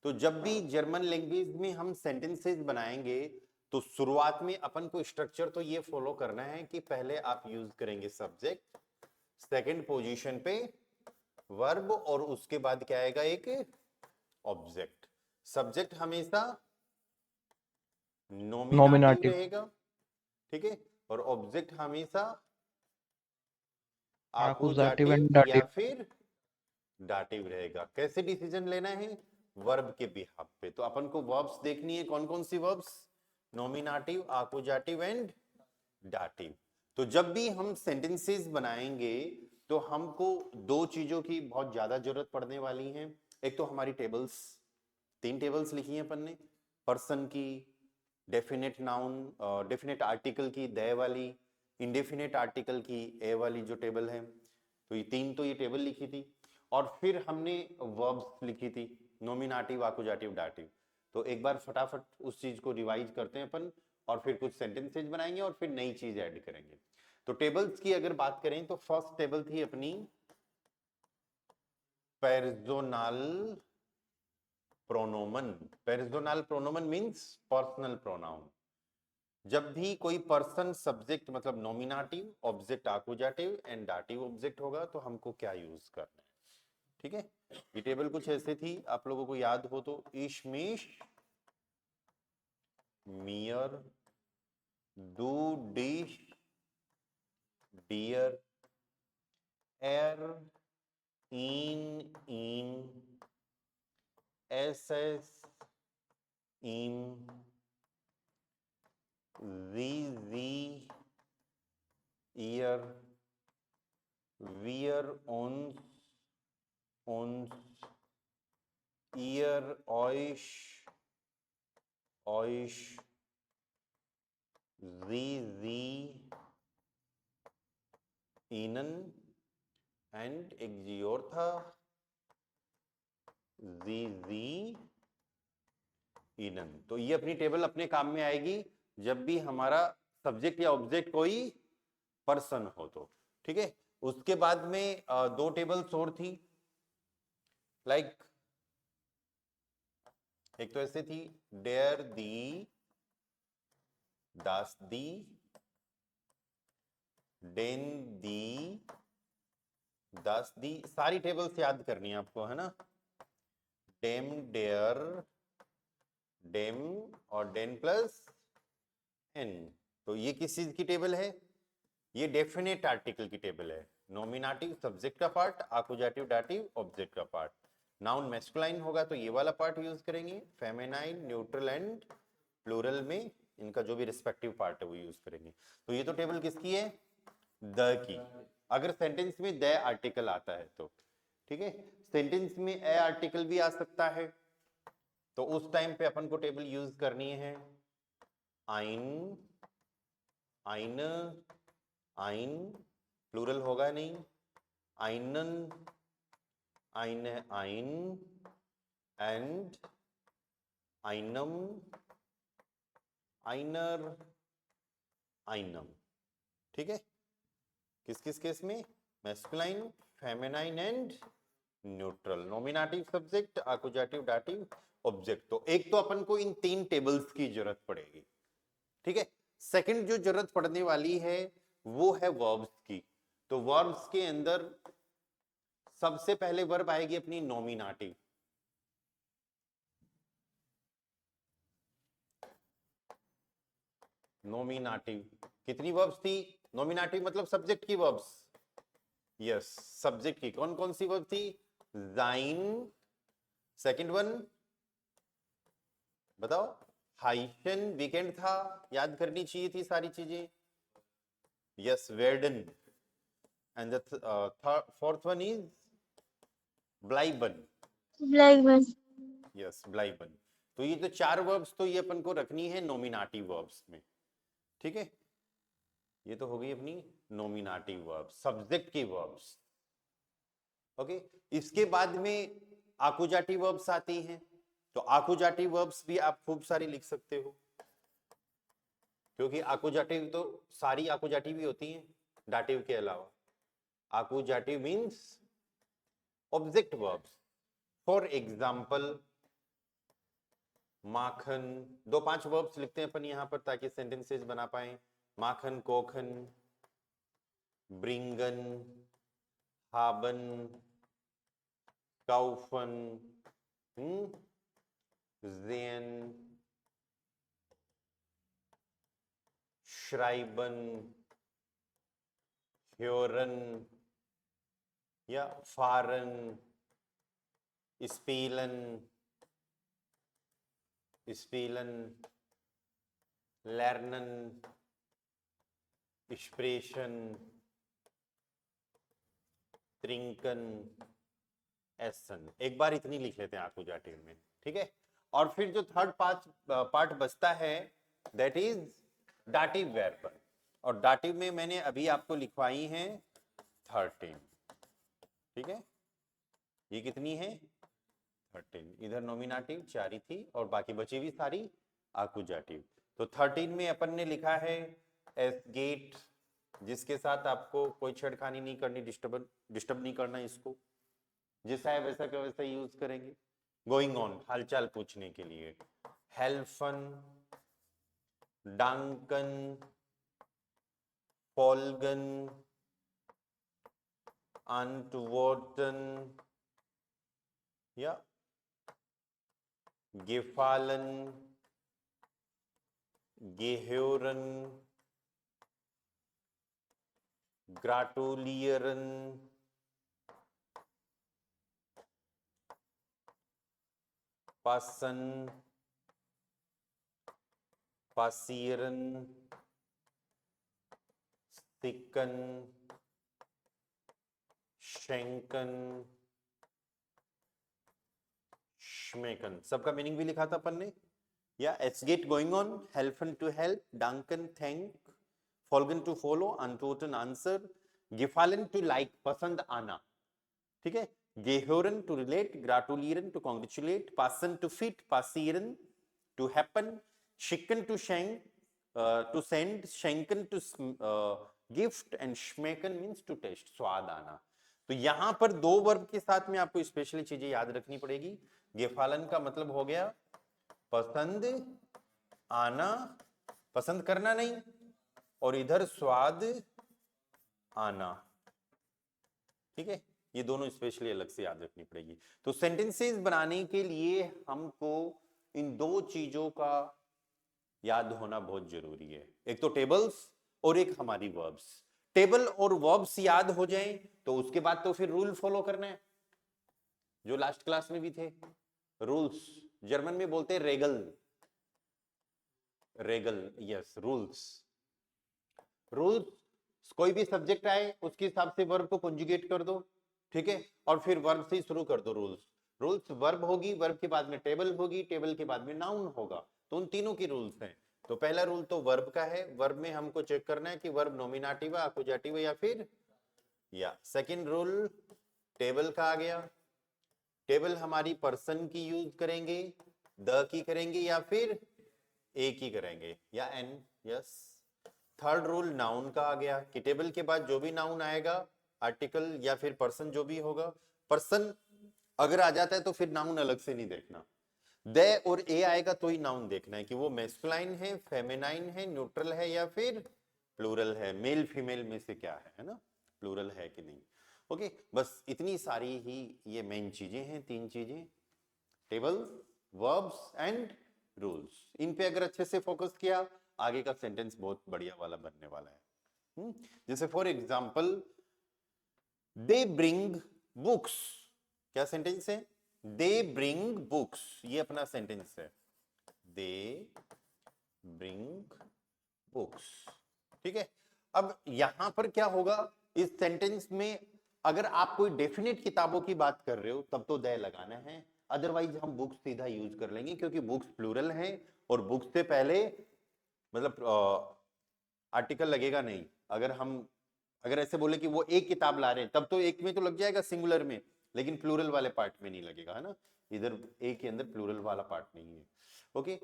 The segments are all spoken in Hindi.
तो जब भी जर्मन लैंग्वेज में हम सेंटेंसेस बनाएंगे तो शुरुआत में अपन को स्ट्रक्चर तो ये फॉलो करना है कि पहले आप यूज करेंगे सब्जेक्ट, सेकंड पोजीशन पे वर्ब, और उसके बाद क्या आएगा, एक ऑब्जेक्ट। सब्जेक्ट हमेशा नॉमिनेटिव नॉमिनेटिव। रहेगा, ठीक है, और ऑब्जेक्ट हमेशा आकुजाटिव आकुजाटिव एंड या डाटिव। फिर डाटिव रहेगा। कैसे डिसीजन लेना है, वर्ब के बिहाफ पे। तो अपन को वर्ब्स देखनी है, कौन कौन सी वर्ब्स, नॉमिनेटिव, आकुजाटिव एंड डाटिव। तो जब भी हम सेंटेंसेस बनाएंगे तो हमको दो चीजों की बहुत ज्यादा जरूरत पड़ने वाली है। एक तो हमारी टेबल्स, 3 टेबल्स लिखी हैं अपन ने, पर्सन की, डेफिनेट नाउन, डेफिनेट आर्टिकल की दे वाली, इंडेफिनेट आर्टिकल की ए वाली जो टेबल है, तो ये 3 तो ये टेबल लिखी थी। और फिर हमने वर्ब्स लिखी थी, नॉमिनेटिव, आकुजाटिव, डाटिव। तो एक बार फटाफट उस चीज को रिवाइज करते हैं अपन, और फिर कुछ सेंटेंसेस बनाएंगे और फिर नई चीज ऐड करेंगे। तो टेबल्स की अगर बात करें तो फर्स्ट टेबल थी अपनी पेर्सोनल प्रोनोमन। पेर्सोनल प्रोनोमन मींस पर्सनल प्रोनाउन। जब भी कोई पर्सन सब्जेक्ट मतलब नॉमिनेटिव, ऑब्जेक्ट आकुजाटिव एंड डाटिव ऑब्जेक्ट होगा तो हमको क्या यूज करना है, ठीक है। ये टेबल कुछ ऐसे थी, आप लोगों को याद हो तो, इशमिश, मियर, डू, डिश, डियर, एर, इन, एस, इम, वी, ईयर, वियर, ओन्स, ईयर, ऑइश, जी, इनन, एंड एक जी और था, जी, इनन। तो ये अपनी टेबल अपने काम में आएगी जब भी हमारा सब्जेक्ट या ऑब्जेक्ट कोई पर्सन हो तो, ठीक है। उसके बाद में दो टेबल्स और थी, लाइक एक तो ऐसे थी, डेयर दी, दास दी, डेन दी, दास दी। सारी टेबल्स याद करनी है आपको, है ना। डेम, डेयर, डेम और डेन प्लस एन। तो ये किस चीज की टेबल है, ये डेफिनेट आर्टिकल की टेबल है। नॉमिनेटिव सब्जेक्ट का पार्ट, आकुजाटिव डाटिव ऑब्जेक्ट का पार्ट। नाउन मैस्कुलाइन होगा तो ये वाला पार्ट यूज करेंगे, फेमिनाइन, न्यूट्रल एंड प्लूरल में इनका जो भी रिस्पेक्टिव पार्ट है वो यूज करेंगे। तो ये तो टेबल किसकी है, द की। अगर सेंटेंस में द आर्टिकल आता है तो, ठीक है। सेंटेंस में ए आर्टिकल भी आ सकता है, तो उस टाइम पे अपन को टेबल यूज करनी है, आइन, आइन, आइन, प्लूरल होगा नहीं, आइनन, आइन, आइन, एंड आइनम, आइनर, आइनम, ठीक है। किस किस केस में, masculine, feminine and neutral. Nominative subject, आकुजाटिव डाटिव ऑब्जेक्ट। तो एक तो अपन को इन 3 टेबल्स की जरूरत पड़ेगी, ठीक है। सेकंड जो जरूरत पड़ने वाली है वो है वर्ब्स की। तो वर्ब्स के अंदर सबसे पहले वर्ब आएगी अपनी नॉमिनेटिव। नॉमिनेटिव कितनी वर्ब्स थी, नॉमिनेटिव मतलब सब्जेक्ट की वर्ब्स, यस सब्जेक्ट की कौन कौन सी वर्ब थी, जाइन, सेकंड वन बताओ, हाइफन, वीकेंड था, याद करनी चाहिए थी सारी चीजें, यस वेर्डन, and the fourth one is ब्लाइबन, ब्लैकबर्ड। यस ब्लाइबन। तो ये तो 4 वर्ब्स तो ये अपन को रखनी है नॉमिनेटिव वर्ब्स में, ठीक है। ये तो हो गई अपनी नॉमिनेटिव वर्ब्स, सब्जेक्ट की वर्ब्स, ओके। इसके बाद में आकुजाटिव वर्ब्स आती हैं। तो आकुजाटिव वर्ब्स भी आप खूब सारी लिख सकते हो, क्योंकि आकुजाटिव तो सारी आकुजाटिव ही होती हैं डाटिव के अलावा। आकुजाटिव means object verbs. For example माखन, 2-5 वर्ब्स लिखते हैं अपन यहाँ पर ताकि सेंटेंसेस बना पाए। माखन, कोखन, ब्रिंगन, हाबन, काउफन, ज़ेन, श्राइबन, ह्योरन या फारन, स्पीलन, स्पीलन, लर्नन, स्प्रेशन, त्रिंकन, एसन। एक बार इतनी लिख लेते हैं आकुजाटिव में, ठीक है। और फिर जो थर्ड पार्ट बचता है दैट इज डाटिव वर्ब। और डाटिव में मैंने अभी आपको लिखवाई है 13, ठीक है। ये कितनी है 13, इधर नॉमिनेटिव 4 ही थी और बाकी बची हुई सारी आकुजाटिव। तो 13 में अपन ने लिखा है एस गेट, जिसके साथ आपको कोई छेड़खानी नहीं करनी, डिस्टर्ब नहीं करना इसको, जैसा है वैसा का वैसा यूज करेंगे। गोइंग ऑन, हालचाल पूछने के लिए। हेल्फन, डांकन, फॉल्गन, अंटवर्टन या गेफालन, गेह्योरन, ग्राटोलियरन, पासन, पासीरन, सिकन, शेंकन, श्मेकन। सबका मीनिंग भी लिखा था अपन ने। या एच गेट गोइंग ऑन, हेल्फन टू हेल्प, डांकन थैंक, फॉल्गन टू फॉलो, अनटोटन आंसर, गिफालन टू लाइक पसंद आना, ठीक है। गेहोरन टू रिलेट, ग्राटुलियरन टू कॉन्ग्रेचुलेट, पासन टू फिट, पासीरन टू हैपन, शिकन टू शेंक टू सेंड, शेंकन टू गिफ्ट एंड श्मेकन मींस टू टेस्ट, स्वाद आना। तो यहां पर 2 वर्ब के साथ में आपको स्पेशली चीजें याद रखनी पड़ेगी। गेफालन का मतलब हो गया पसंद आना, पसंद करना नहीं, और इधर स्वाद आना, ठीक है। ये दोनों स्पेशली अलग से याद रखनी पड़ेगी। तो सेंटेंसेस बनाने के लिए हमको इन 2 चीजों का याद होना बहुत जरूरी है, एक तो टेबल्स और एक हमारी वर्ब्स। टेबल और वर्ब्स याद हो जाएं तो उसके बाद तो फिर रूल फॉलो करना है, जो लास्ट क्लास में भी थे रूल्स। जर्मन में बोलते हैं regal, regal, yes, rules. Rules, कोई भी सब्जेक्ट आए उसके हिसाब से वर्ब को कंजुगेट कर दो, ठीक है, और फिर वर्ब से ही शुरू कर दो रूल्स। रूल्स वर्ब होगी, वर्ब के बाद में टेबल होगी, टेबल के बाद में नाउन होगा। तो उन तीनों की रूल्स हैं। तो पहला रूल तो वर्ब का है, वर्ब में हमको चेक करना है कि वर्ब नॉमिनेटिव है, अकुजाटिव है या फिर या। सेकंड रूल टेबल का आ गया, टेबल हमारी पर्सन की यूज करेंगे, द की करेंगे या फिर ए की करेंगे या N, yes. Third rule noun का आ गया कि टेबल के बाद जो भी नाउन आएगा, आर्टिकल या फिर पर्सन जो भी होगा, पर्सन अगर आ जाता है तो फिर नाउन अलग से नहीं देखना, दे और ए आएगा तो ही नाउन देखना है कि वो मैस्कुलाइन है, फेमिनाइन है, न्यूट्रल है या फिर प्लूरल है, मेल फीमेल में से क्या है ना, प्लूरल है कि नहीं। ओके, बस इतनी सारी ही ये मेन चीजें हैं, 3 चीजें, टेबल, वर्ब्स एंड रूल्स। इन पे अगर अच्छे से फोकस किया, आगे का सेंटेंस बहुत बढ़िया वाला बनने वाला है। जैसे for example, they bring books, क्या सेंटेंस है, दे ब्रिंग बुक्स, ये अपना सेंटेंस है, दे ब्रिंग बुक्स, ठीक है। अब यहां पर क्या होगा इस सेंटेंस में, अगर आप कोई डेफिनेट किताबों की बात कर रहे हो तब तो दे लगाना है, अदरवाइज हम बुक्स सीधा यूज कर लेंगे क्योंकि बुक्स प्लूरल है और बुक्स से पहले मतलब आर्टिकल लगेगा नहीं। अगर ऐसे बोले कि वो एक किताब ला रहे हैं तब तो एक में तो लग जाएगा सिंगुलर में, लेकिन प्लूरल वाले पार्ट में नहीं लगेगा, है ना। इधर एक के अंदर प्लूरल वाला पार्ट नहीं है। ओके,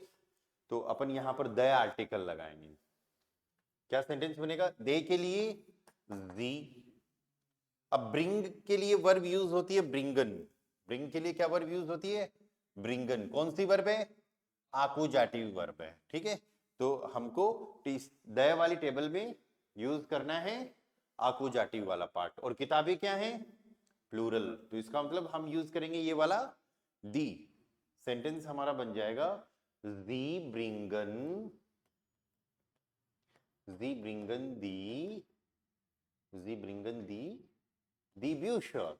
तो अपन यहां पर द आर्टिकल लगाएंगे, क्या सेंटेंस बनेगा, दे के लिए जी। अब ब्रिंग के लिए वर्ब यूज होती है ब्रिंगन, ब्रिंग के लिए क्या वर्ब यूज होती है, ब्रिंगन। कौन सी वर्ब है, आकुजाटिव वर्ब है, ठीक है। तो हमको दय वाली टेबल में यूज करना है आकुजाटिव वाला पार्ट, और किताबें क्या है, प्लूरल। तो इसका मतलब हम यूज करेंगे ये वाला दी। सेंटेंस हमारा बन जाएगा जी ब्रिंगन दी ब्यूशर।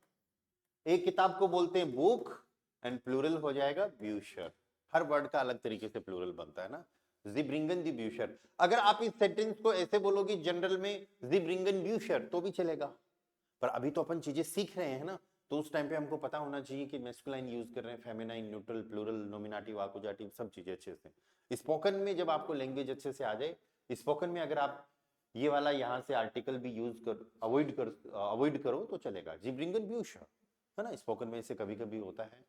एक किताब को बोलते हैं बुक, एंड प्लूरल हो जाएगा ब्यूशर। हर वर्ड का अलग तरीके से प्लूरल बनता है ना। जी ब्रिंगन दी ब्यूशर। अगर आप इस सेंटेंस को ऐसे बोलोगे जनरल में जी ब्रिंगन ब्यूशर तो भी चलेगा, पर अभी तो अपन चीजें सीख रहे हैं ना, तो उस टाइम पे हमको पता होना चाहिए कि मैस्कुलाइन यूज कर रहे हैं, फेमिनाइन, न्यूट्रल, प्लूरल, नॉमिनेटिव, आकुजाटिव, सब चीजें अच्छे से। स्पोकन में जब आपको लैंग्वेज अच्छे से आ जाए, स्पोकन में अगर आप ये वाला यहाँ से आर्टिकल भी यूज कर अवॉइड करो तो चलेगा। जी ब्रिंगन ब्यूशर है ना, स्पोकन में इसे कभी कभी होता है।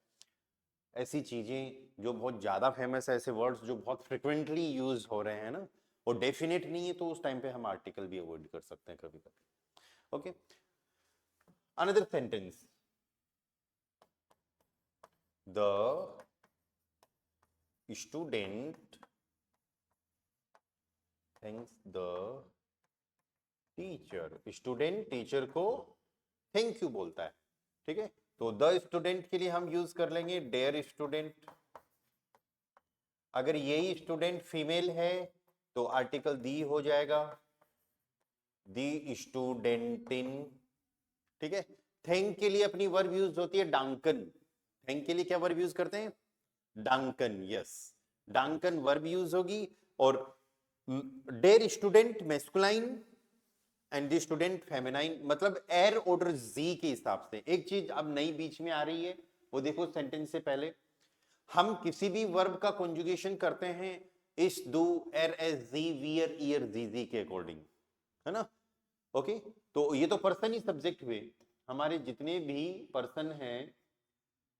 ऐसी चीजें जो बहुत ज्यादा फेमस है, ऐसे वर्ड्स जो बहुत फ्रिक्वेंटली यूज हो रहे हैं ना, और डेफिनेट नहीं है, तो उस टाइम पे हम आर्टिकल भी अवॉइड कर सकते हैं कभी कभी। Okay, another sentence, the student thanks the teacher. Student teacher को थैंक यू बोलता है, ठीक है। तो द स्टूडेंट के लिए हम यूज कर लेंगे डेयर स्टूडेंट। अगर यही स्टूडेंट फीमेल है तो आर्टिकल दी हो जाएगा, दी स्टूडेंटिन, ठीक है। थैंक के लिए अपनी वर्ब यूज होती है डांकन। थैंक के लिए क्या वर्ब यूज करते हैं, डांकन, यस, डांकन वर्ब यूज होगी। और dear student masculine and the student feminine, मतलब एर ऑर्डर जी के हिसाब से। एक चीज अब नई बीच में आ रही है, वो देखो सेंटेंस से पहले हम किसी भी वर्ब का कॉन्जुगेशन करते हैं इस, do, er, S, ji, wear, year, जी के अकॉर्डिंग, है ना। ओके, तो ये तो पर्सन ही सब्जेक्ट हुए। हमारे जितने भी पर्सन हैं,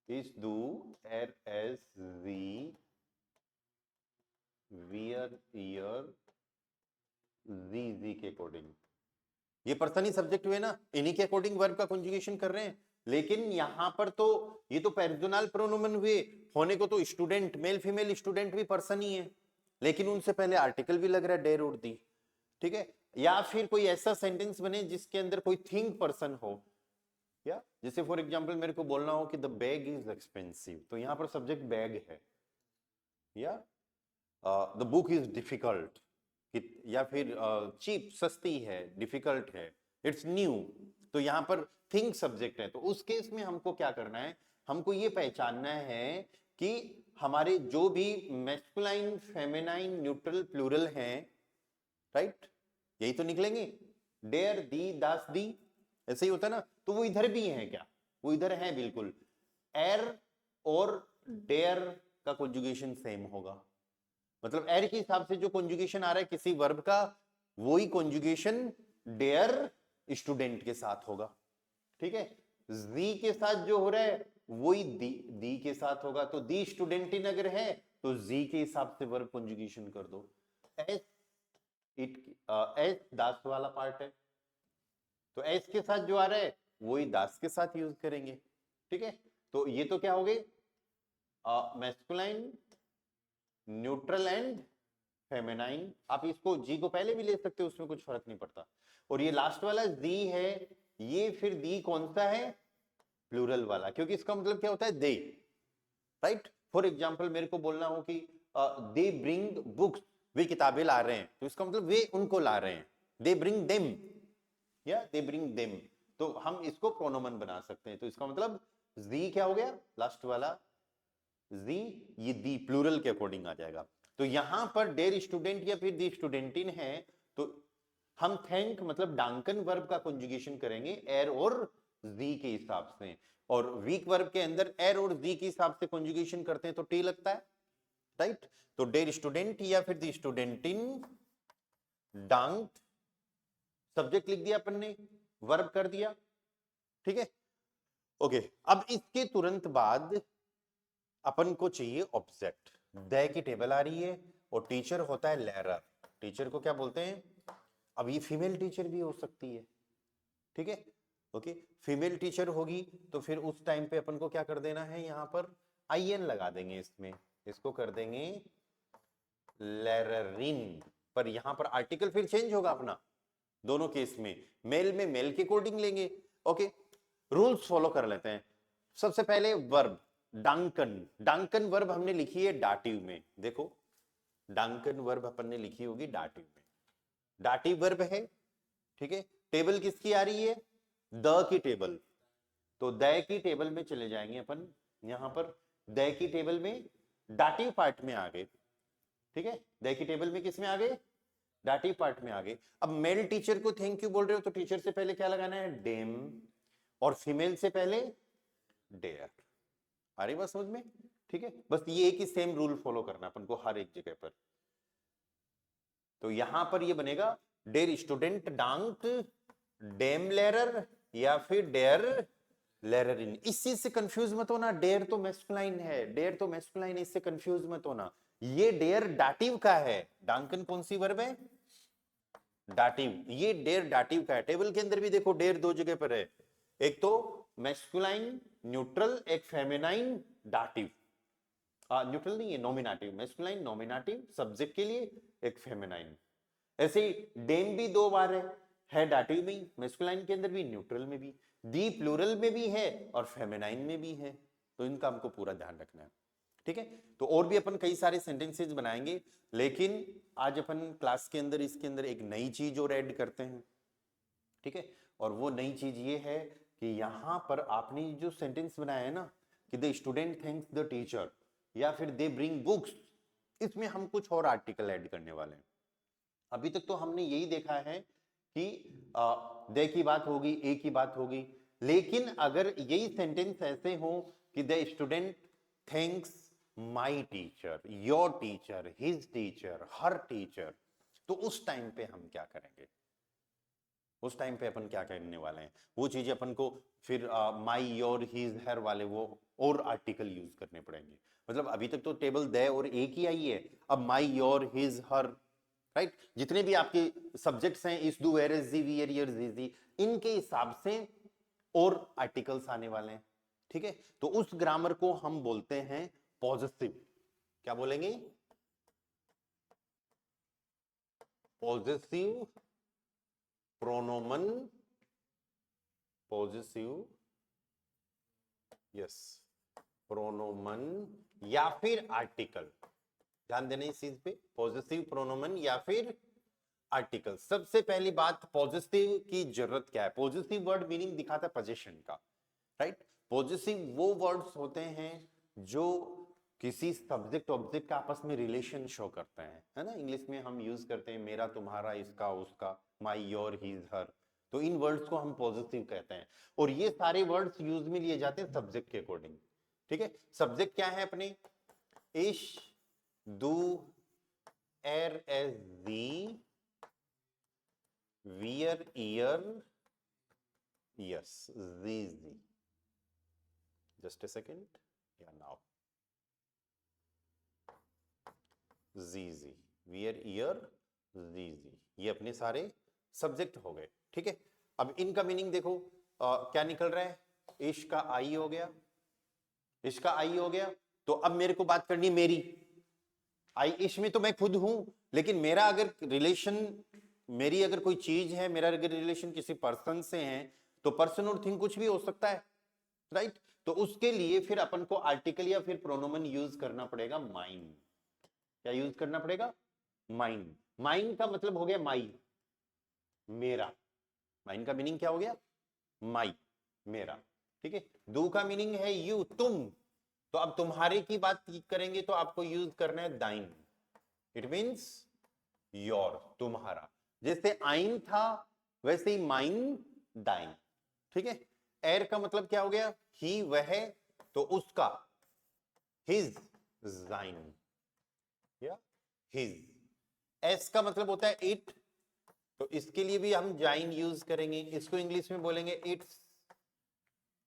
इस, do, er, S, ji, wear, year, जी के अकॉर्डिंग, ये पर्सन ही सब्जेक्ट हुए ना, इन्हीं के अकॉर्डिंग वर्ब का कॉन्जुगेशन कर रहे हैं। लेकिन यहां पर तो ये तो पर्सनल प्रोनोमेन हुए, होने को तो स्टूडेंट, मेल फीमेल स्टूडेंट भी पर्सन ही है, लेकिन उनसे पहले आर्टिकल भी लग रहा है डेयर और दी, ठीक है। या फिर कोई ऐसा सेंटेंस बने जिसके अंदर कोई थिंग पर्सन हो, या जैसे फॉर एग्जांपल मेरे को बोलना हो कि द बैग इज एक्सपेंसिव, तो यहां पर सब्जेक्ट बैग है, या द बुक इज डिफिकल्ट, या फिर चीप सस्ती है, डिफिकल्ट है, इट्स न्यू, तो यहां पर थिंग सब्जेक्ट है। तो उस केस में हमको क्या करना है, हमको ये पहचानना है कि हमारे जो भी मैस्कुलाइन, फेमिनाइन, न्यूट्रल, प्लूरल हैं, राइट, यही तो निकलेंगे, डेयर, दी, दास, दी, ऐसे ही होता है ना। तो वो इधर भी है क्या, वो इधर है बिल्कुल। एर और डेयर का कॉन्जुगेशन सेम होगा, मतलब एर के हिसाब से जो कॉन्जुगेशन आ रहा है किसी वर्ब का, वही कॉन्जुगेशन डेयर स्टूडेंट के साथ होगा, ठीक है। जी के साथ जो हो रहा है वही दी के साथ होगा। तो दी स्टूडेंटिन अगर है तो जी के हिसाब से वर्ब कॉन्जुगेशन कर दो। एस, एस दास वाला पार्ट है, तो एस के साथ जो आ रहा है वही दास के साथ यूज करेंगे, ठीक है। तो ये तो क्या हो गई, मैस्कुलाइन, न्यूट्रल एंड फेमिनाइन। आप इसको जी को पहले भी ले सकते हो, उसमें कुछ फर्क नहीं पड़ता। और ये लास्ट वाला दी है, ये फिर दी कौन सा है, प्लूरल वाला, क्योंकि इसका मतलब क्या होता है, दे, राइट। फॉर एग्जाम्पल मेरे को बोलना हो कि दे ब्रिंग बुक्स, वे किताबें ला रहे हैं, तो इसका मतलब वे उनको ला रहे हैं, दे ब्रिंग देम, या दे ब्रिंग देम, तो हम इसको प्रोनोमन बना सकते हैं। तो इसका मतलब जी क्या हो गया, लास्ट वाला जी, ये दी प्लूरल के अकॉर्डिंग आ जाएगा। तो यहां पर डेयर स्टूडेंट या फिर दी स्टूडेंटिन है, तो हम थैंक मतलब डांकन वर्ब का कॉन्जुगेशन करेंगे एर और जी के हिसाब से, और वीक वर्ब के अंदर एर और जी के हिसाब से कॉन्जुगेशन करते हैं तो टी लगता है, राइट। तो डेयर स्टूडेंट या फिर दी स्टूडेंटिन डांक, सब्जेक्ट लिख दिया अपन ने, वर्ब कर दिया, ठीक है। ओके, अब इसके तुरंत बाद अपन को चाहिए ऑब्जेक्ट। दय की टेबल आ रही है और टीचर होता है लेरर। टीचर को क्या बोलते हैं, अब ये फीमेल टीचर भी हो सकती है, ठीक है। ओके, फीमेल टीचर होगी तो फिर उस टाइम पे अपन को क्या कर देना है, यहां पर IN लगा देंगे, इसमें इसको कर देंगे लेररिन, पर यहां पर आर्टिकल फिर चेंज होगा अपना, दोनों केस में मेल में मेल के कोडिंग लेंगे। ओके, रूल्स फॉलो कर लेते हैं। सबसे पहले वर्ब डांकन, डांकन वर्ब हमने लिखी है डाटिव में, देखो डांकन वर्ब अपन ने लिखी होगी डाटिव में, डाटिव वर्ब है, ठीक है। टेबल किसकी आ रही है, द की टेबल, तो द की टेबल में चले जाएंगे अपन, यहां पर द की टेबल में डाटिव पार्ट में आ गए, ठीक है। द की टेबल में किस में आ गए, डाटिव पार्ट में आ गए। अब मेल टीचर को थैंक यू बोल रहे हो तो टीचर से पहले क्या लगाना है, डेम, और फीमेल से पहले डेयर। आ रही बात समझ में, ठीक है। बस ये एक ही सेम रूल फॉलो करना अपन को हर एक जगह पर। तो यहां पर ये बनेगा डेयर स्टूडेंट डांक डेम लेरर या फिर डेयर लेरर इन। इस चीज से कंफ्यूज मत होना, डेयर तो मैस्कुलाइन है, डेयर तो मैस्कुलाइन, इससे कंफ्यूज मत होना। ये डेयर डाटिव का है, डांकन कौन सी वर्ब है, डाटिव, ये डेयर डाटिव का है। टेबल के अंदर भी देखो डेयर दो जगह पर है, एक तो मैस्कुलाइन न्यूट्रल, एक फेमिनाइन डाटिव, न्यूट्रल नहीं है नॉमिनेटिव, मैस्कुलाइन नॉमिनेटिव सब्जेक्ट के लिए, एक फेमिनाइन। ऐसे ही डेम भी दो बार है डाटिव में ही, मैस्कुलाइन के अंदर भी, न्यूट्रल में भी, दी प्लूरल में भी है और फेमिनाइन में भी है, तो इनका हमको पूरा ध्यान रखना है, ठीक है। तो और भी अपन कई सारे सेंटेंसेस बनाएंगे, लेकिन आज अपन क्लास के अंदर इसके अंदर एक नई चीज और ऐड करते हैं, ठीक है। और वो नई चीज ये है कि यहां पर आपने जो सेंटेंस बनाया है ना कि the student thanks the teacher या फिर दे ब्रिंग बुक्स, इसमें हम कुछ और आर्टिकल ऐड करने वाले हैं। अभी तक तो हमने यही देखा है कि दे की बात होगी, ए की बात होगी, लेकिन अगर यही सेंटेंस ऐसे हो कि the student thanks my teacher, your teacher, his teacher, her teacher, तो उस टाइम पे हम क्या करेंगे, उस टाइम पे अपन क्या करने वाले हैं, वो चीजें अपन को फिर माई योर हिज हर वाले वो और आर्टिकल यूज करने पड़ेंगे। मतलब अभी तक तो टेबल दे और एक ही आई है, अब my your his her, right, जितने भी आपके सब्जेक्ट्स हैं, इस डू वेयर इज जी वी यर जी जी, इनके हिसाब से और आर्टिकल्स आने वाले हैं, ठीक है। तो उस ग्रामर को हम बोलते हैं पॉजिटिव, क्या बोलेंगे, पॉजिटिव प्रोनोमन, पॉजिटिव, यस, प्रोनोमन या फिर आर्टिकल, ध्यान देना इस चीज पे, पॉजिटिव प्रोनोमन या फिर आर्टिकल। सबसे पहली बात, पॉजिटिव की जरूरत क्या है, पॉजिटिव वर्ड मीनिंग दिखाता है पोजीशन का, राइट। पॉजिटिव वो वर्ड्स होते हैं जो किसी सब्जेक्ट ऑब्जेक्ट का आपस में रिलेशन शो करते हैं, है ना। इंग्लिश में हम यूज करते हैं मेरा, तुम्हारा, इसका, उसका, माई, योर, हिज, हर, तो इन वर्ड्स को हम पॉजिटिव कहते हैं। और ये सारे वर्ड्स यूज में लिए जाते हैं सब्जेक्ट के अकॉर्डिंग, ठीक है। सब्जेक्ट क्या है अपने, is, do, er, S, the, wear, year, yes, जी, जस्ट ए सेकेंड, या नाउ, जी, वियर, ईयर, जी, ये अपने सारे सब्जेक्ट हो गए, ठीक है। अब इनका मीनिंग देखो, क्या निकल रहा है, इश का आई हो गया, इश का आई हो गया, तो अब मेरे को बात करनी मेरी, आई इश में तो मैं खुद हूं, लेकिन मेरा अगर रिलेशन, मेरी अगर कोई चीज है, मेरा अगर रिलेशन किसी पर्सन से है, तो पर्सन और थिंग कुछ भी हो सकता है, राइट। तो उसके लिए फिर अपन को आर्टिकल या फिर प्रोनोमन यूज करना पड़ेगा माइन, क्या यूज करना पड़ेगा, माइन। माइन का मतलब हो गया माई, मेरा, माइन का मीनिंग क्या हो गया, माई, मेरा, ठीक है। डू का मीनिंग है यू, तुम, तो अब तुम्हारे की बात करेंगे तो आपको यूज करना है दाइन, इट मींस योर, तुम्हारा, जैसे आइन था वैसे ही माइन, दाइन, ठीक है। एर का मतलब क्या हो गया, ही, वह, तो उसका, हिज, जाइन या हिज। एस का मतलब होता है इट, तो इसके लिए भी हम जाइन यूज करेंगे, इसको इंग्लिश में बोलेंगे इट्स,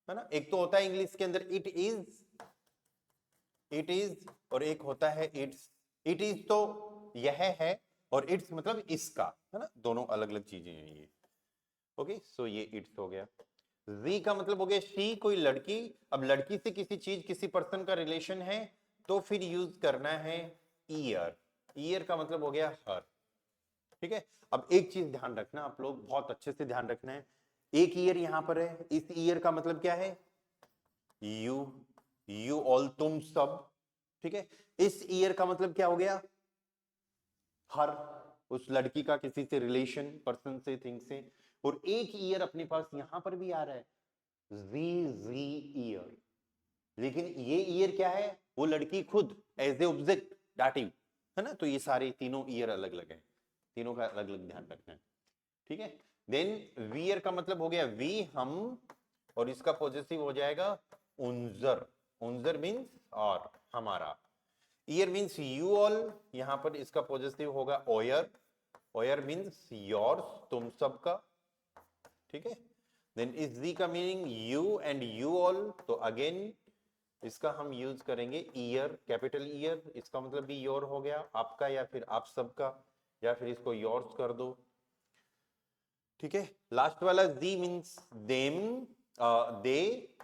है ना। एक तो होता है इंग्लिश के अंदर इट इज, इट इज, और एक होता है इट्स। इट इज तो यह है, और इट्स मतलब इसका, है ना, दोनों अलग अलग चीजें हैं ये, ओके। सो ये इट्स हो गया। जी का मतलब हो गया शी, कोई लड़की, अब लड़की से किसी चीज, किसी पर्सन का रिलेशन है, तो फिर यूज करना है ईयर, ईयर का मतलब हो गया हर। ठीक है, अब एक चीज ध्यान रखना, आप लोग बहुत अच्छे से ध्यान रखना है, एक ईयर यहां पर है, इस ईयर का मतलब क्या है, यू ऑल, तुम सब। ठीक है, इस ईयर का मतलब क्या हो गया, हर, उस लड़की का किसी से रिलेशन, पर्सन से, थिंग से। और एक ईयर अपने पास यहां पर भी आ रहा है, जी ईयर, लेकिन ये ईयर क्या है, वो लड़की खुद एज ए ऑब्जेक्ट, डाटिव है ना। तो ये सारे तीनों ईयर अलग अलग है, तीनों का अलग अलग ध्यान रखना है। ठीक है, देन वीयर का मतलब हो गया वी, हम, और इसका पॉजिटिव हो जाएगा उन्जर। उन्जर मीन्स और, हमारा। ईयर मीन्स यू ऑल, यहां पर इसका पॉजिटिव होगा ओयर। ओयर मीन्स योर्स, तुम सबका। ठीक है, देन इस जी का meaning you and you all, तो अगेन इसका हम यूज करेंगे ईयर, कैपिटल ईयर, इसका मतलब भी योर हो गया, आपका या फिर आप सबका, या फिर इसको योर्स कर दो। ठीक है, लास्ट वाला जी मीन्स देम, दे,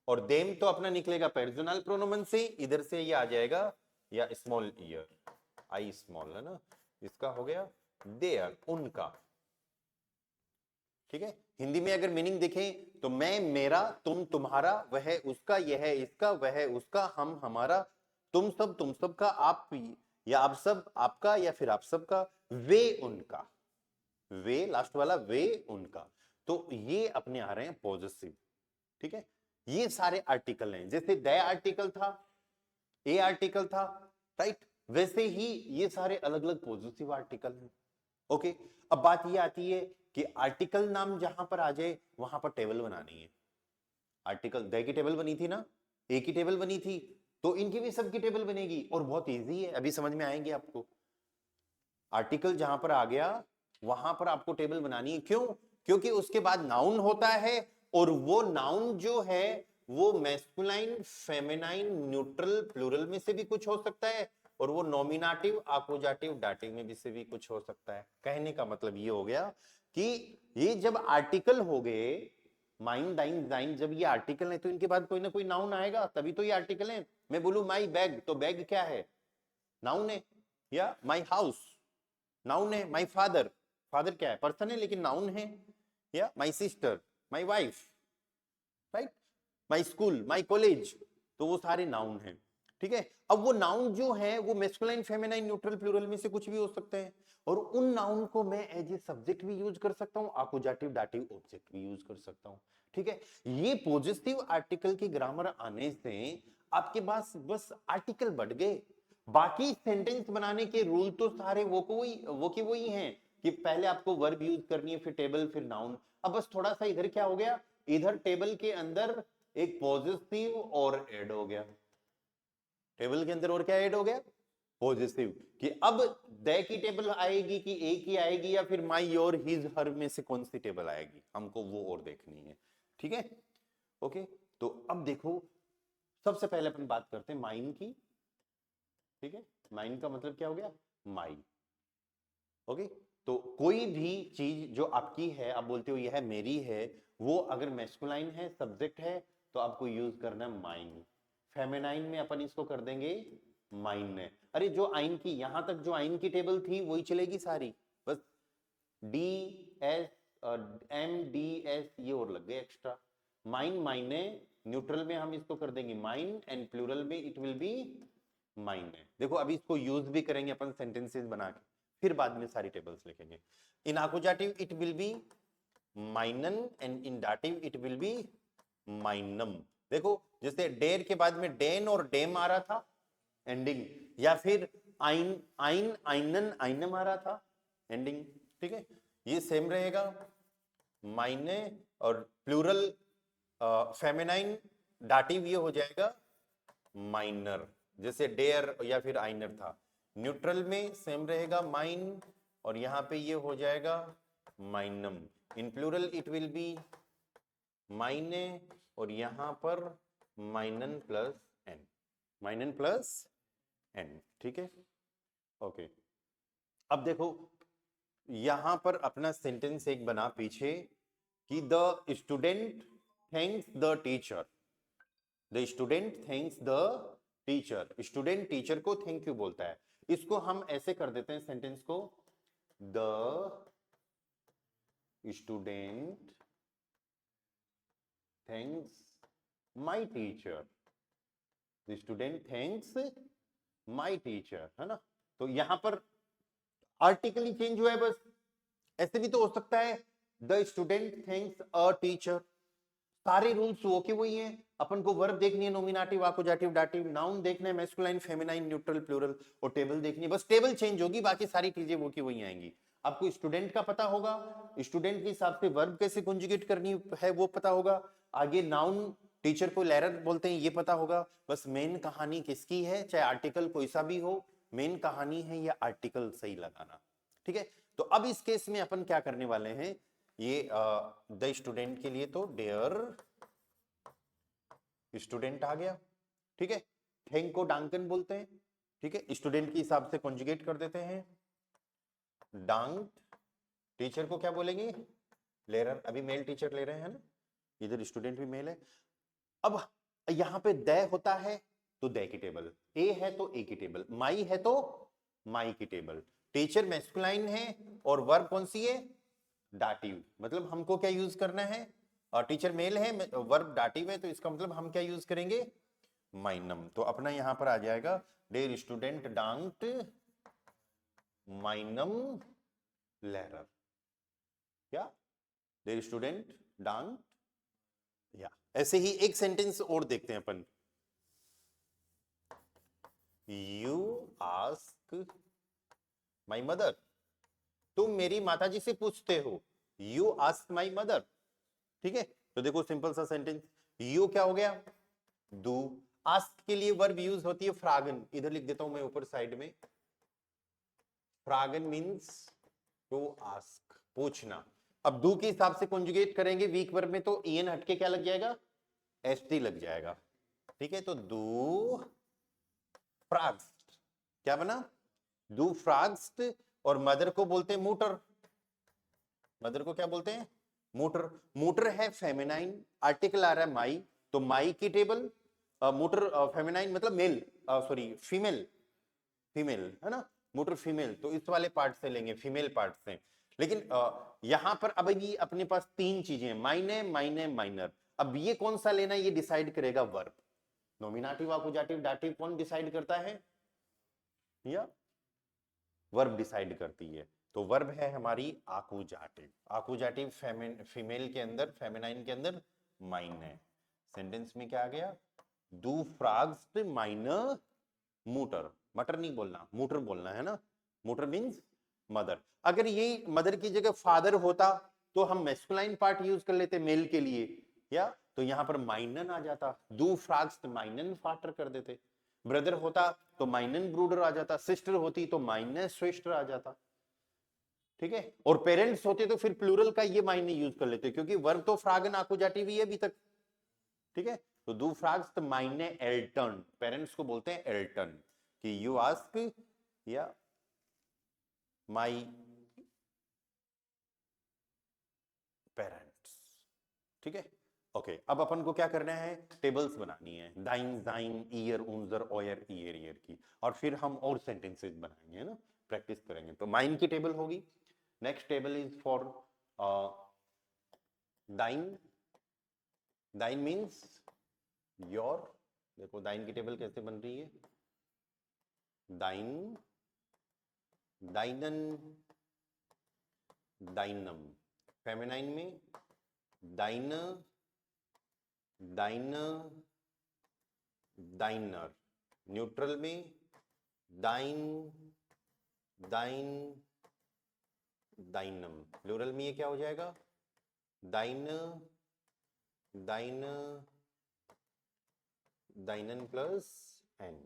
और देम तो अपना निकलेगा पर्सनल प्रोनोमन से, इधर से ये आ जाएगा या स्मॉल ईयर, आई स्मॉल है ना, इसका हो गया देयर, उनका। ठीक है, हिंदी में अगर मीनिंग देखें तो मैं, मेरा, तुम, तुम्हारा, वह उसका, यह इसका, वह उसका, हम हमारा, तुम सब का, आप या आप सब आपका, या फिर आप सबका, वे उनका, वे लास्ट वाला, वे उनका। तो ये अपने आ रहे हैं पॉजिटिव। ठीक है, ये सारे आर्टिकल हैं, जैसे द आर्टिकल था, ए आर्टिकल था, राइट, वैसे ही ये सारे अलग अलग पॉजिटिव आर्टिकल हैं। ओके, अब बात ये आती है कि आर्टिकल नाम जहां पर आ जाए वहां पर टेबल बनानी है। आर्टिकल द की टेबल बनी थी ना, ए की टेबल बनी थी, तो इनकी भी सबकी टेबल बनेगी, और बहुत इजी है, अभी समझ में आएंगे आपको। आर्टिकल जहां पर आ गया वहां पर आपको टेबल बनानी है, क्यों, क्योंकि उसके बाद नाउन होता है, और वो नाउन जो है वो मैस्कुलाइन, फेमिनाइन, न्यूट्रल, प्लूरल में से भी कुछ हो सकता है, और वो नॉमिनेटिव, आकुजाटिव, डाटिव में भी से भी कुछ हो सकता है। कहने का मतलब ये हो गया कि ये जब आर्टिकल हो गए, माइन, दाइन, दाइन, जब ये आर्टिकल है तो इनके बाद कोई ना कोई नाउन आएगा, तभी तो ये आर्टिकल है। मैं बोलूं माई बैग, तो बैग क्या है, नाउन है। या माई हाउस, नाउन है। माई फादर, फादर क्या है, पर्सन है लेकिन नाउन है। या my sister, my wife, right, my school, my college, तो वो सारे नाउन हैं। ठीक है, अब वो नाउन जो है वो मैस्कुलाइन, फेमिनाइन, न्यूट्रल, प्लूरल में से कुछ भी हो सकते हैं, और उन नाउन को मैं एज ए सब्जेक्ट भी यूज कर सकता हूं, आकुजाटिव, डाटिव, ऑब्जेक्ट भी यूज कर सकता हूं। ठीक है, ये पॉजिटिव आर्टिकल की ग्रामर आने से आपके पास बस आर्टिकल बढ़ गए, बाकी सेंटेंस बनाने के रूल तो सारे वो की वही हैं, कि पहले आपको वर्ब यूज करनी है, फिर टेबल, फिर नाउन। अब बस थोड़ा सा इधर क्या हो गया, इधर टेबल के अंदर एक पॉजिटिव और ऐड हो गया, टेबल के अंदर और क्या ऐड हो गया, पॉजिटिव, कि अब द की टेबल आएगी कि ए की आएगी, या फिर माई, योर, हिज, हर में से कौन सी टेबल आएगी, हमको वो और देखनी है। ठीक है, ओके, तो अब देखो, सबसे पहले अपन बात करते हैं माइन की। ठीक है, माइन का मतलब क्या हो गया, माई। ओके, तो कोई भी चीज जो आपकी है, आप बोलते हो यह मेरी है, वो अगर मैस्कुलाइन है, सब्जेक्ट है, तो आपको यूज करना है माइन। फेमिनाइन में अपन इसको कर देंगे माइन ने। अरे जो आइन की, यहां तक जो आइन की टेबल थी वही चलेगी सारी, बस D S, M D S ये और लग गए एक्स्ट्रा। माइन, माइने, न्यूट्रल में हम इसको कर देंगे माइन, एंड प्लूरल में इट विल बी माइने। देखो अभी इसको यूज भी करेंगे अपन सेंटेंसेस बना के, फिर बाद में सारी टेबल्स लिखेंगे। इन आकुजाटिव इट विल बी माइनन, and in dative it will be माइनम। देखो जैसे डेर के बाद में डेन और डेम आ रहा था एंडिंग, या फिर आइन, आइन, आइनन, आइनम आ रहा था एंडिंग। ठीक है, ये सेम रहेगा, माइने, और प्लूरल फेमिनाइन डाटिव ये हो जाएगा माइनर, जैसे डेयर या फिर आइनर था। न्यूट्रल में सेम रहेगा माइन, और यहां पे ये हो जाएगा माइनम। In plural it will be माइने, और यहां पर माइनन प्लस एन, माइनन प्लस एन। ठीक है, ओके, अब देखो यहां पर अपना सेंटेंस एक बना पीछे कि the student thanks the teacher, the student thanks the teacher, student teacher को थैंक यू बोलता है। इसको हम ऐसे कर देते हैं सेंटेंस को, the student thanks my teacher, the student thanks my teacher, है ना। तो यहां पर आर्टिकल ही चेंज हुआ है बस। ऐसे भी तो हो सकता है the student thanks a teacher, सारे रूल्स वो के वही हैं। अपन को वर्ब देखनी है, नोमिनेटिव, आकुजाटिव, दाटिव, नाउन देखना है, मैस्कुलाइन, फेमिनाइन, न्यूट्रल, प्लूरल, और टेबल देखनी है। बस टेबल चेंज होगी, बाकी सारी चीजें वो की वही आएंगी। आपको स्टूडेंट का पता होगा, स्टूडेंट के हिसाब से वर्ब कैसे कंजुगेट करनी है वो पता होगा, आगे नाउन टीचर को लेरर बोलते हैं ये पता होगा। बस मेन कहानी किसकी है, चाहे आर्टिकल कोई सा भी हो, मेन कहानी है ये आर्टिकल सही लगाना, ठीक है। तो अब इस केस में अपन क्या करने वाले हैं, ये द स्टूडेंट के लिए तो डेयर स्टूडेंट आ गया, ठीक है। थैंक को डांकन बोलते हैं, ठीक है, स्टूडेंट के हिसाब से कॉन्जुगेट कर देते हैं। डांट, टीचर को क्या बोलेंगे, लेरर, अभी मेल टीचर ले रहे हैं ना, इधर स्टूडेंट भी मेल है। अब यहां पे द होता है तो द की टेबल, ए है तो ए की टेबल, माई है तो माई की टेबल, टीचर मैस्कुलाइन है और वर्ब कौन सी है, डाटिव, मतलब हमको क्या यूज करना है, और टीचर मेल है, वर्ब डाटिव है, तो इसका मतलब हम क्या यूज करेंगे, माइनम। तो अपना यहां पर आ जाएगा डेयर स्टूडेंट डांट माइनम लेरर, क्या, डेयर स्टूडेंट डांट, या ऐसे ही एक सेंटेंस और देखते हैं अपन, यू आस्क माई मदर, तुम मेरी माताजी से पूछते हो, यू आस्क माई मदर, ठीक है। तो देखो सिंपल सा सेंटेंस, यू क्या हो गया, डू, आस्क के लिए वर्ब यूज होती है फ्रागन, इधर लिख देता हूं मैं ऊपर साइड में, फ्रागन मींस टू आस्क, पूछना। अब डू के हिसाब से कॉन्जुगेट करेंगे वीक वर्ब में, तो ईएन हटके क्या लग जाएगा, एसटी लग जाएगा, ठीक है। तो डू फ्राग्स्ट, क्या बना, डू फ्राग्स्ट, और मदर को बोलते हैं मोटर, मदर को क्या बोलते हैं, मोटर, मोटर है फेमिनाइन, आर्टिकल आ रहा है माई, तो माई की टेबल, मोटर फेमिनाइन मतलब मेल, सॉरी फीमेल, फीमेल है ना, मोटर फीमेल, तो इस वाले पार्ट से लेंगे, फीमेल पार्ट से। लेकिन यहां पर अब ये अपने पास तीन चीजें, माइने माइने माइनर, अब ये कौन सा लेना ये डिसाइड करेगा वर्ब, नोमिनेटिव, आकुजाटिव, दाटिव कौन डिसाइड करता है, या वर्ब डिसाइड करती है। तो वर्ब है हमारी आकुजाटिव, आकुजाटिव फीमेल के अंदर, फेमिनाइन के अंदर माइन है। सेंटेंस में क्या आ गया, डू फ्रॉग्स माइनर मोटर, मटर नहीं बोलना, मोटर बोलना है ना, मोटर मींस मदर। अगर ये मदर की जगह फादर होता तो हम मैस्कुलाइन पार्ट यूज कर लेते मेल के लिए, या तो यहां पर माइनन आ जाता, डू फ्रॉग्स माइनन फाटर कर देते, ब्रदर होता तो माइनन ब्रूडर आ जाता, सिस्टर होती तो माइनस स्विस्टर आ जाता, ठीक है। और पेरेंट्स होते तो फिर प्लूरल का ये मायने यूज कर लेते, क्योंकि वर्ब तो फ्रागन आकुजाटिव ही है अभी तक, ठीक है। तो डू फ्रॉग्स तो मायने एल्टर्न, पेरेंट्स को बोलते हैं एल्टर्न, कि यू आस्क या माई पेरेंट्स, ठीक है। ओके, अब अपन को क्या करना है, टेबल्स बनानी है, दाइन जाइन ईयर उनजर ओयर ईयर ईयर की, और फिर हम और सेंटेंसेस बनाएंगे, है ना, प्रैक्टिस करेंगे। तो माइन की टेबल होगी, नेक्स्ट टेबल इज फॉर दाइन, दाइन मीन्स योर, देखो दाइन की टेबल कैसे बन रही है, दाइन, दाइनन, दाइनम, फेमिनाइन में दाइन, दाइन, दाइनर, न्यूट्रल में दाइन, दाइन, दाइनम, प्लूरल में ये क्या हो जाएगा, दाइन, दाइन, दाइनन प्लस एन,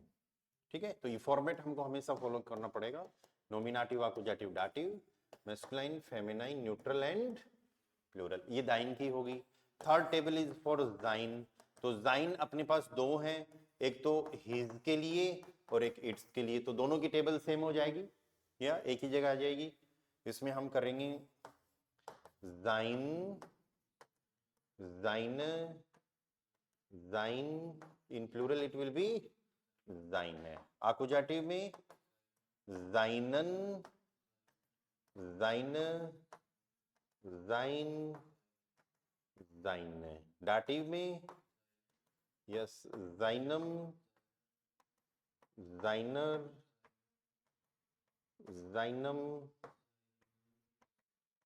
ठीक है। तो ये फॉर्मेट हमको हमेशा फॉलो करना पड़ेगा, नोमिनेटिव, आकुजाटिव, dative, masculine, feminine, neutral and plural, ये दाइन की होगी। थर्ड टेबल इज फॉर जाइन, तो जाइन अपने पास दो हैं, एक तो हिज के लिए और एक इट्स के लिए, तो दोनों की टेबल सेम हो जाएगी या एक ही जगह आ जाएगी। इसमें हम करेंगे जाइन, जाइन, जाइन, in plural it will be जाइन है, आकुजाटिव में ज़ाइनन, ज़ाइन, ज़ाइन, ज़ाइन। डाटिव में यस, ज़ाइनम, ज़ाइनर, ज़ाइनम,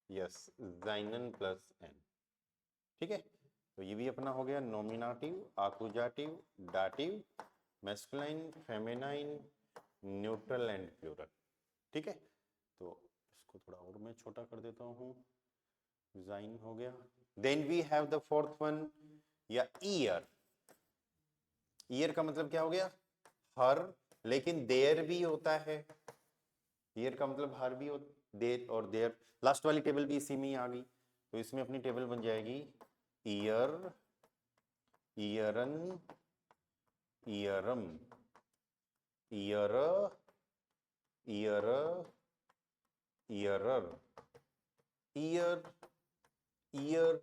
यस, ज़ाइनन प्लस एन। ठीक है, तो ये भी अपना हो गया नॉमिनाटिव, आकुजाटिव, dative, masculine, feminine, neutral and plural. ठीक है, तो इसको थोड़ा और मैं छोटा कर देता हूँ, ज़ाइन हो गया। Then we have the fourth one, या ईयर। ईयर का मतलब क्या हो गया, हर, लेकिन देयर भी होता है। ईयर का मतलब हर भी हो, देर और देयर। लास्ट वाली टेबल भी इसी में ही आ गई, तो इसमें अपनी टेबल बन जाएगी ईयर, ईयरन, ईयरम, ईयर, ईयर, ईयरर, ईयर, ईयर,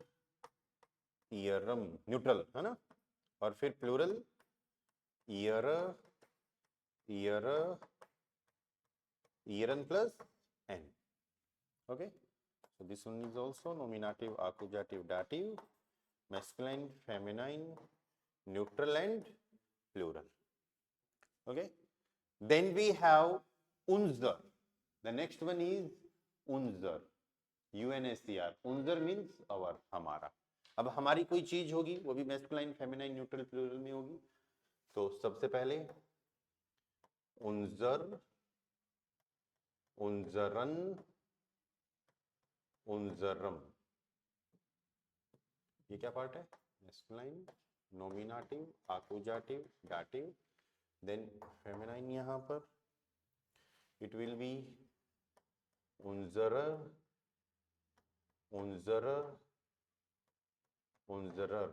ईयरम, न्यूट्रल है ना। और फिर प्लूरल, ईयर, ईयर, ईयरन plus N. Okay, so this one is also nominative, accusative, dative, masculine, feminine, neutral and plural. Okay, then we have unser. The next one is unser, UNSCR. unser means our, हमारा। अब हमारी कोई चीज होगी, वो भी मैस्कुलाइन, फेमिनाइन, न्यूट्रल, प्लूरल में होगी। तो सबसे पहले unser, unzeren, unzerem। ये क्या पार्ट है, मैस्कुलाइन, नॉमिनाटिव, आकुजाटिव, डाटिव, देन फेमिनाइन। यहाँ पर it will B unserer, unserer, unserer,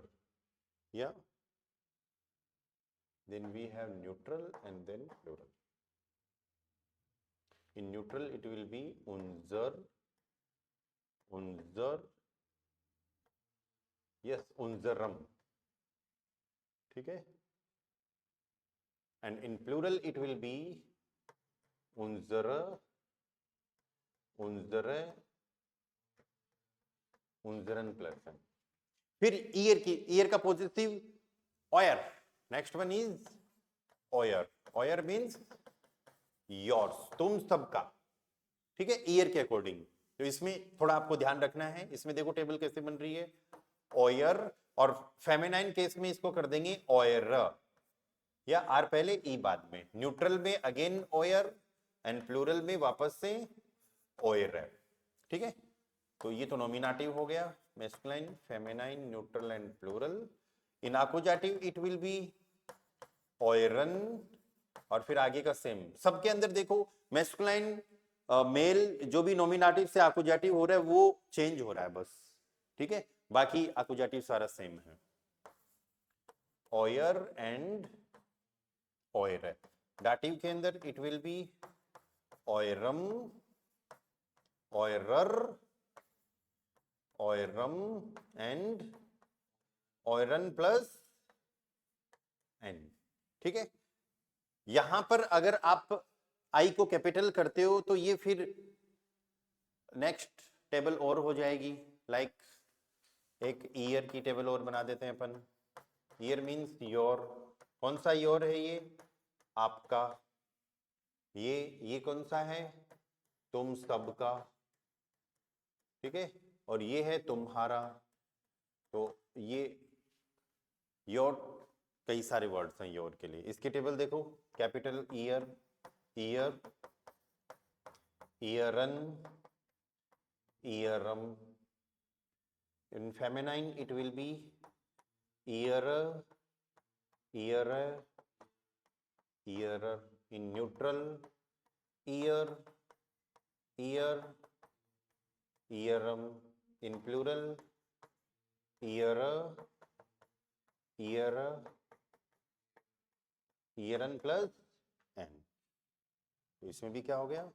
yeah. Then we have neutral and then plural. In neutral it will be unser, unser, yes, unserum, ठीक है। And in plural it will be unzere, unzere, unzeren plus n। फिर ईयर की, ईयर का positive or. Next one is or. Or means yours, तुम सबका। ठीक है, ईयर के अकॉर्डिंग। तो इसमें थोड़ा आपको ध्यान रखना है। इसमें देखो टेबल कैसे बन रही है, ऑयर, और फेमिनाइन केस में इसको कर देंगे ऑयर, या आर पहले ई बाद में। न्यूट्रल में अगेन ऑयर, एंड प्लूरल में वापस से ऑयर है। ठीक है, तो ये तो नॉमिनेटिव हो गया, masculine, feminine, neutral and plural. In आकुजाटिव इट विल बी ऑयरन, और फिर आगे का सेम। सबके अंदर देखो मैस्कुलाइन, मेल, जो भी नॉमिनेटिव से आकुजाटिव हो रहा है वो चेंज हो रहा है बस। ठीक है, बाकी आकुजाटिव सारा सेम है। Or and or. डाटिव के अंदर इट विल बी ऑयरम, ऑयरर, ऑयरम एंड ऑयरन प्लस एन। ठीक है, यहां पर अगर आप आई को कैपिटल करते हो तो ये फिर नेक्स्ट टेबल और हो जाएगी। लाइक एक ईयर की टेबल और बना देते हैं अपन। Year means your. कौन सा योर है ये, आपका। ये कौन सा है, तुम सबका। ठीक है, और ये है तुम्हारा। तो ये योर, कई सारे वर्ड्स हैं योर के लिए। इसकी टेबल देखो, कैपिटल ईयर, ईयर, ईयरन, ईयरम। In feminine it will be ईयर, ईयर, ईयरर। इन न्यूट्रल ईयर, ईयर, ईयरम। इन प्लूरल ईयर, ईयर, ईयरन प्लस एन। तो इसमें भी क्या हो गया,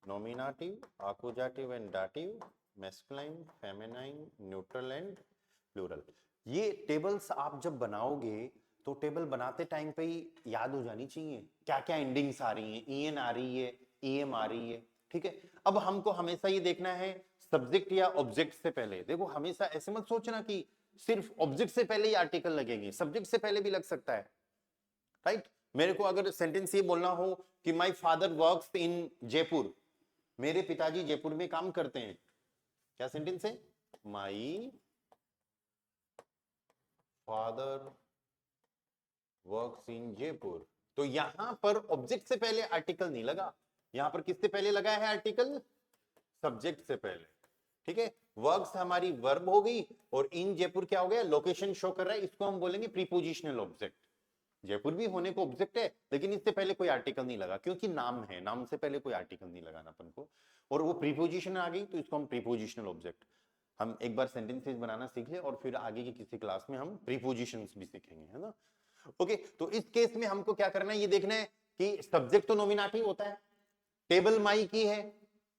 नॉमिनेटिव, आकुजाटिव and dative, masculine, feminine, neutral and plural. ये टेबल्स आप जब बनाओगे तो टेबल बनाते टाइम पे ही याद हो जानी चाहिए क्या क्या एंडिंग्स आ रही हैं। ईएन आ रही है, ईएम आ रही है, ठीक है। अब हमको हमेशा ये देखना है सब्जेक्ट या ऑब्जेक्ट से पहले। देखो हमेशा ऐसे मत सोचना कि सिर्फ ऑब्जेक्ट से पहले ही आर्टिकल लगेंगे, सब्जेक्ट से पहले भी लग सकता है, राइट। मेरे को अगर सेंटेंस ये बोलना हो कि my father works in Jaipur, मेरे पिताजी जयपुर में काम करते हैं, क्या सेंटेंस है? My father works in Jaipur. तो यहां पर ऑब्जेक्ट से पहले आर्टिकल नहीं लगा, यहां पर किससे पहले लगा है आर्टिकल? सब्जेक्ट से पहले, ठीक है। वर्क्स हमारी वर्ब हो गई और इन जयपुर क्या हो गया? लोकेशन शो कर रहा है, इसको हम बोलेंगे प्रीपोजिशनल ऑब्जेक्ट। जयपुर भी होने को ऑब्जेक्ट है, लेकिन इससे पहले कोई आर्टिकल नहीं लगा, क्योंकि नाम है, नाम से पहले कोई आर्टिकल नहीं लगाना अपन को, और वो प्रीपोजिशन आ गई तो इसको हम प्रीपोजिशनल ऑब्जेक्ट। हम एक बार सेंटेंसेस बनाना सीख ले और फिर आगे की किसी क्लास में हम प्रीपोजिशंस भी सीखेंगे, है ना। ओके, तो इस केस में हमको क्या करना है, ये देखना है कि सब्जेक्ट तो नॉमिनेटिव होता है, टेबल माई की है,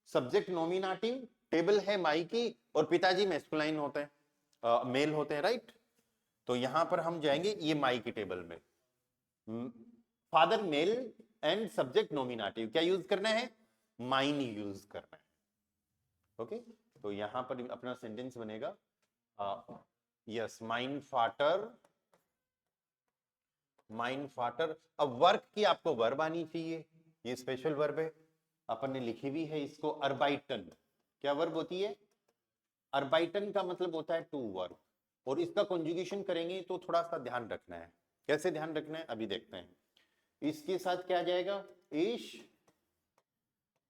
सब्जेक्ट नॉमिनेटिव, टेबल है माई की, और पिताजी मैस्कुलाइन होते हैं, मेल होते हैं, राइट। तो यहां पर हम जाएंगे ये माई की टेबल में, father male and subject nominative, क्या यूज करना है? माइन यूज करना है। ओके, तो यहां पर अपना सेंटेंस बनेगा यस माइन फाटर, माइन फाटर। अब वर्क की आपको वर्ब आनी चाहिए, ये स्पेशल वर्ब है, अपन ने लिखी भी है इसको, अर्बाइटन। क्या वर्ब होती है? अर्बाइटन का मतलब होता है टू वर्क, और इसका कॉन्जुगेशन करेंगे तो थोड़ा सा ध्यान रखना है। कैसे ध्यान रखना है अभी देखते हैं। इसके साथ क्या जाएगा? इश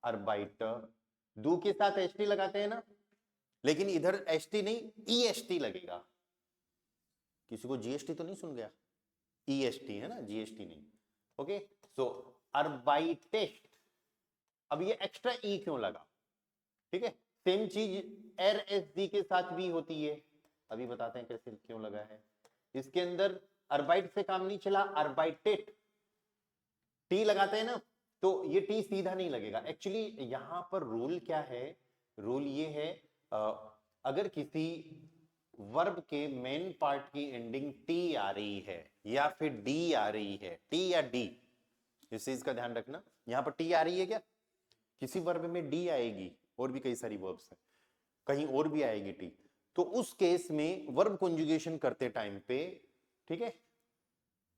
अर्बाइटर, दू के साथ एस टी लगाते हैं ना, लेकिन इधर एस टी नहीं, ई एस टी लगेगा। किसी को जीएसटी तो नहीं सुन गया? ई एस टी है ना, जीएसटी नहीं। ओके, सो अर्बाइटेस्ट, अब ये एक्स्ट्रा ई क्यों लगा? ठीक है, सेम चीज एर एस डी के साथ भी होती है, अभी बताते हैं कैसे क्यों लगा है। इसके अंदर अर्बाइट से काम नहीं चला, अर्बाइटेट टी लगाते हैं ना, तो ये टी सीधा नहीं लगेगा। एक्चुअली यहां पर रूल क्या है? रूल ये है, अगर किसी वर्ब के मेन पार्ट की एंडिंग टी आ रही है या फिर डी आ रही है, टी या डी, इस चीज का ध्यान रखना। यहां पर टी आ रही है क्या? किसी वर्ब में डी आएगी, और भी कई सारी वर्ब्स हैं, कहीं और भी आएगी टी, तो उस केस में वर्ब कॉन्जुगेशन करते टाइम पे, ठीक है,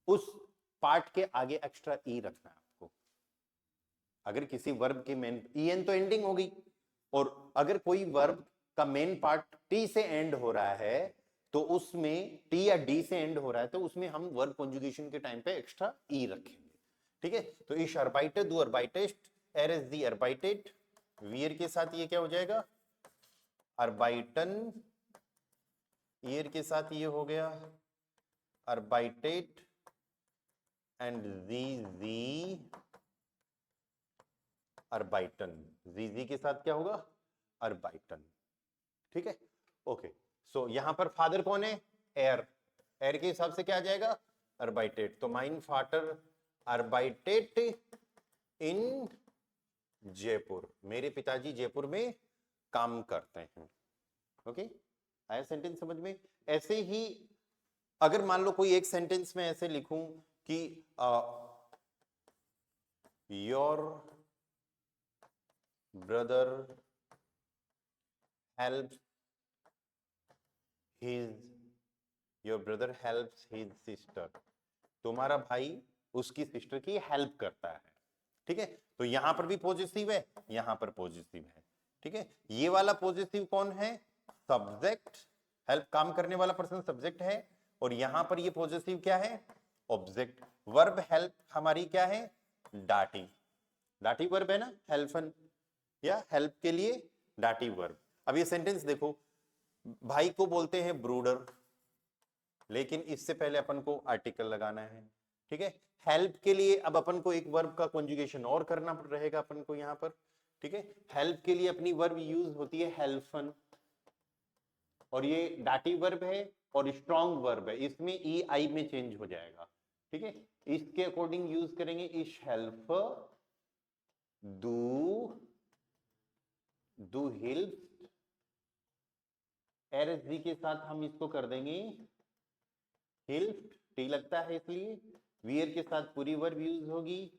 उस पार्ट के आगे एक्स्ट्रा ई रखना है आपको। अगर किसी वर्ब के मेन, ईएन तो एंडिंग हो गई, और अगर कोई वर्ब का मेन पार्ट टी से एंड हो रहा है, तो उसमें टी या डी से एंड हो रहा है, तो उसमें हम वर्ब कॉन्जुगेशन के टाइम पे एक्स्ट्रा ई रखेंगे, ठीक है। तो इश अर्बाइटेड, दू अर्बाइटेस्ट, एर एस दी अर्बाइटेड, वियर के साथ ये क्या हो जाएगा? अर्बाइटन, ईयर के साथ ये हो गया अर्बाइटेड, एंड जी अर्बाइटन, जी के साथ क्या होगा? अर्बाइटन, ठीक है। ओके, सो यहां पर फादर कौन है? एर, एर के हिसाब से क्या आ जाएगा? अर्बाइटेड। तो माइन फादर अर्बाइटेड इन जयपुर, मेरे पिताजी जयपुर में काम करते हैं। ओके, आया सेंटेंस समझ में? ऐसे ही अगर मान लो कोई एक सेंटेंस में ऐसे लिखूं कि your brother helps his, your brother helps his sister, तुम्हारा भाई उसकी सिस्टर की हेल्प करता है, ठीक है। तो यहां पर भी पॉजिटिव है, यहां पर पॉजिटिव है, ठीक है। ये वाला पॉजिटिव कौन है? सब्जेक्ट, हेल्प काम करने वाला पर्सन सब्जेक्ट है, और यहां पर ये पॉजिटिव क्या है? ऑब्जेक्ट। वर्ब हेल्प हमारी क्या है? डाटिव, डाटिव वर्ब है ना, हेल्पन, या हेल्प के लिए डाटिव वर्ब। अब ये सेंटेंस देखो, भाई को बोलते हैं ब्रूडर, लेकिन इससे पहले अपन को आर्टिकल लगाना है, ठीक है। हेल्प के लिए अब अपन को एक वर्ब का कॉन्जुगेशन और करना रहेगा अपन को यहां पर, ठीक है। हेल्प के लिए अपनी वर्ब यूज होती है हेल्फन, और ये डाटिव वर्ब है और स्ट्रॉन्ग वर्ब है, इसमें ई आई में चेंज हो जाएगा, ठीक है। इसके अकॉर्डिंग यूज करेंगे इश हेल्प, डू, डू हेल्प, एरएसडी के साथ हम इसको कर देंगे हेल्प, टी लगता है इसलिए। वियर के साथ पूरी वर्ब यूज होगी,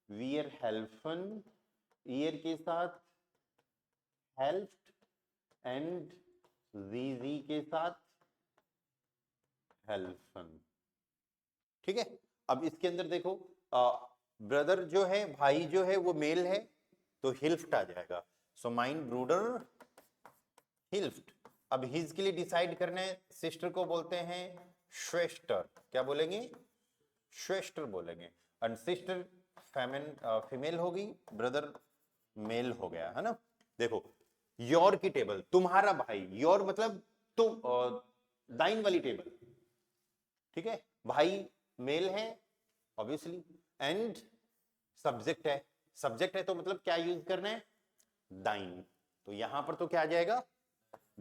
वियर हेल्फन, ईयर के साथ हेल्प्ड एंड जीजी के साथ हेल्पन। ठीक है, अब इसके अंदर देखो ब्रदर जो है, भाई जो है वो मेल है तो हिल्फ्ट आ जाएगा। सो माइन ब्रूडर हिल्फ्ट। अब हिज के लिए डिसाइड करना है, सिस्टर को बोलते हैं श्वेस्टर। क्या बोलेंगे? श्वेस्टर बोलेंगे। एंड सिस्टर फीमेल होगी, ब्रदर मेल हो गया, है ना। देखो योर की टेबल, तुम्हारा भाई, योर मतलब तुम, दाइन वाली टेबल, ठीक है। भाई मेल है ऑब्वियसली, एंड सब्जेक्ट है, सब्जेक्ट है तो मतलब क्या यूज करना है? दाइन। तो यहां पर तो क्या आ जाएगा?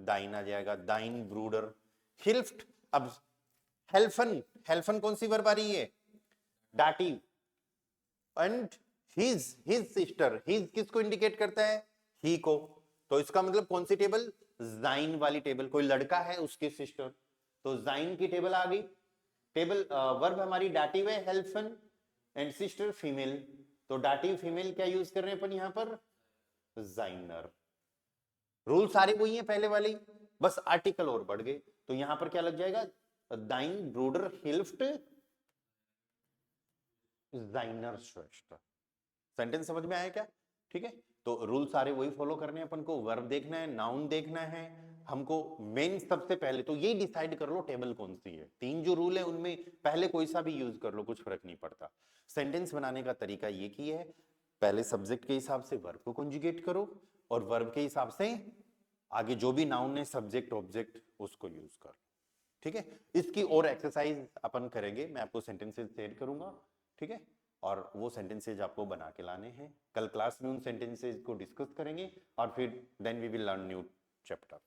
दाइन आ जाएगा, दाइन ब्रूडर हिल्फ्ट। अब हेल्फन, हेल्फन कौन सी वर्ब आ रही है? Dative. And his sister, his किसको इंडिकेट करता है? ही को। तो इसका मतलब कौन सी टेबल? जाइन वाली टेबल। कोई लड़का है उसकी सिस्टर, तो जाइन की टेबल आ गई। टेबल वर्ब हमारी डाटिव है हेल्फन, एंड सिस्टर फीमेल, तो डाटिव फीमेल क्या यूज कर रहे हैं अपन यहां पर? जाइनर। रूल सारे वही हैं पहले वाले, बस आर्टिकल और बढ़ गए। तो यहां पर क्या लग जाएगा? दाइन ब्रूडर हिल्फ्ट जाइनर श्वेस्टर। सेंटेंस समझ में आया क्या? ठीक है, तो रूल सारे वही फॉलो करने हैं अपन को। वर्ब देखना है, नाउन देखना है हमको। मेन सबसे पहले तो ये डिसाइड कर लो टेबल कौन सी है। तीन जो रूल है उनमें पहले कोई सा भी यूज कर लो, कुछ फर्क नहीं पड़ता। सेंटेंस बनाने का तरीका ये की है, पहले सब्जेक्ट के हिसाब से वर्ब को कंजुगेट करो, और वर्ब के हिसाब से आगे जो भी नाउन है, सब्जेक्ट ऑब्जेक्ट, उसको यूज कर लो। ठीक है, इसकी और एक्सरसाइज अपन करेंगे, मैं आपको सेंटेंसेस शेयर करूंगा। ठीक है, और वो सेंटेंसेज आपको बना के लाने हैं। कल क्लास में उन सेंटेंसेज को डिस्कस करेंगे और फिर then we will learn new chapter.